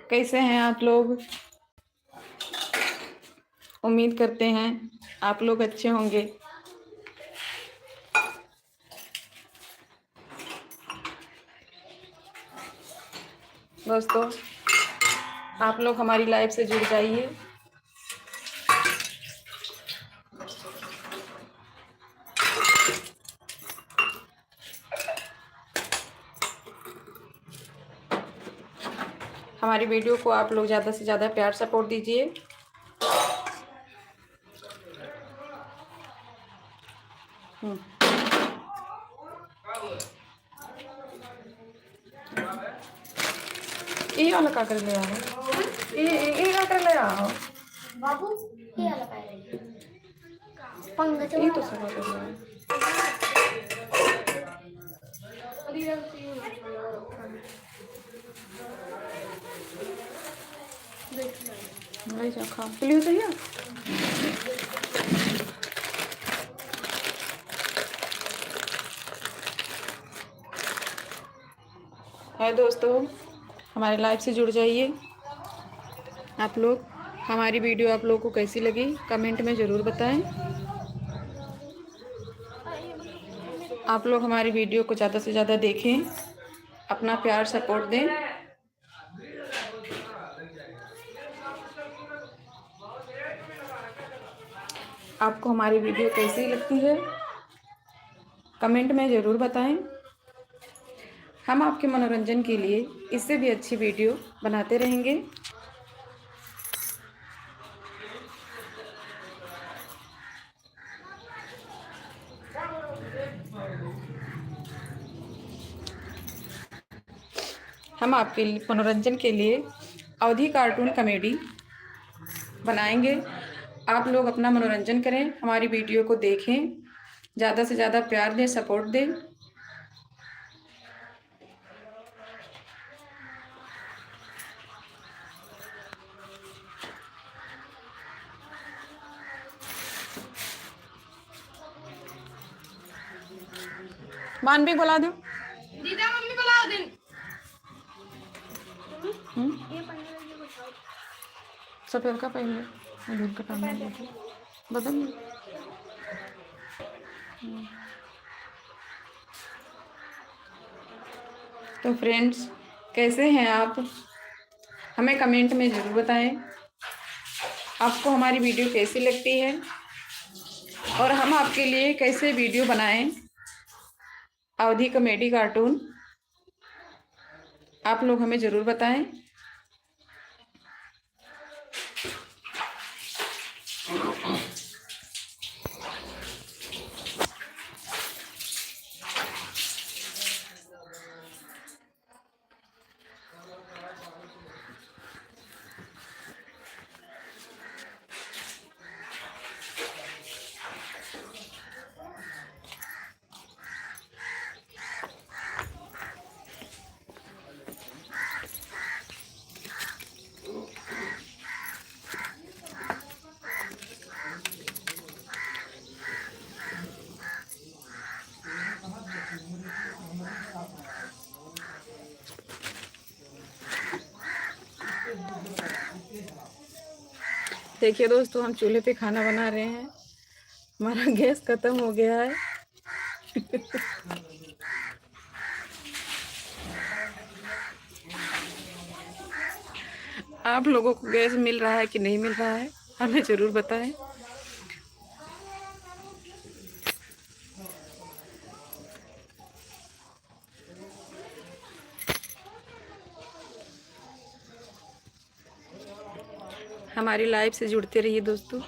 कैसे हैं आप लोग? उम्मीद करते हैं आप लोग अच्छे होंगे। दोस्तों, आप लोग हमारी लाइफ से जुड़ जाइए। हमारी वीडियो को आप लोग ज़्यादा से ज़्यादा प्यार सपोर्ट दीजिए। ये वाला का कर ले आओ। ये का कर ले आओ बाबू। ये वाला का है पंगत ये तो वाला। सब कर ले आओ। खा प्लीज भैया। है दोस्तों, हमारे लाइफ से जुड़ जाइए। आप लोग हमारी वीडियो आप लोगों को कैसी लगी कमेंट में ज़रूर बताएं। आप लोग हमारी वीडियो को ज़्यादा से ज़्यादा देखें, अपना प्यार सपोर्ट दें। आपको हमारी वीडियो कैसी लगती है कमेंट में ज़रूर बताएं। हम आपके मनोरंजन के लिए इससे भी अच्छी वीडियो बनाते रहेंगे। हम आपके मनोरंजन के लिए अवधी कार्टून कॉमेडी बनाएंगे। आप लोग अपना मनोरंजन करें, हमारी वीडियो को देखें, ज़्यादा से ज़्यादा प्यार दें, सपोर्ट दें। मानवी बुला दो। दीदा मम्मी बुलाओ दिन। सफेद का पहले दूध का टाइम बदल। तो फ्रेंड्स, कैसे हैं आप? हमें कमेंट में ज़रूर बताएं आपको हमारी वीडियो कैसी लगती है और हम आपके लिए कैसे वीडियो बनाएं। अवधी कॉमेडी कार्टून आप लोग हमें ज़रूर बताएं। देखिए दोस्तों, हम चूल्हे पे खाना बना रहे हैं। हमारा गैस खत्म हो गया है। आप लोगों को गैस मिल रहा है कि नहीं मिल रहा है, हमें ज़रूर बताएं। हमारी लाइफ से जुड़ते रहिए दोस्तों।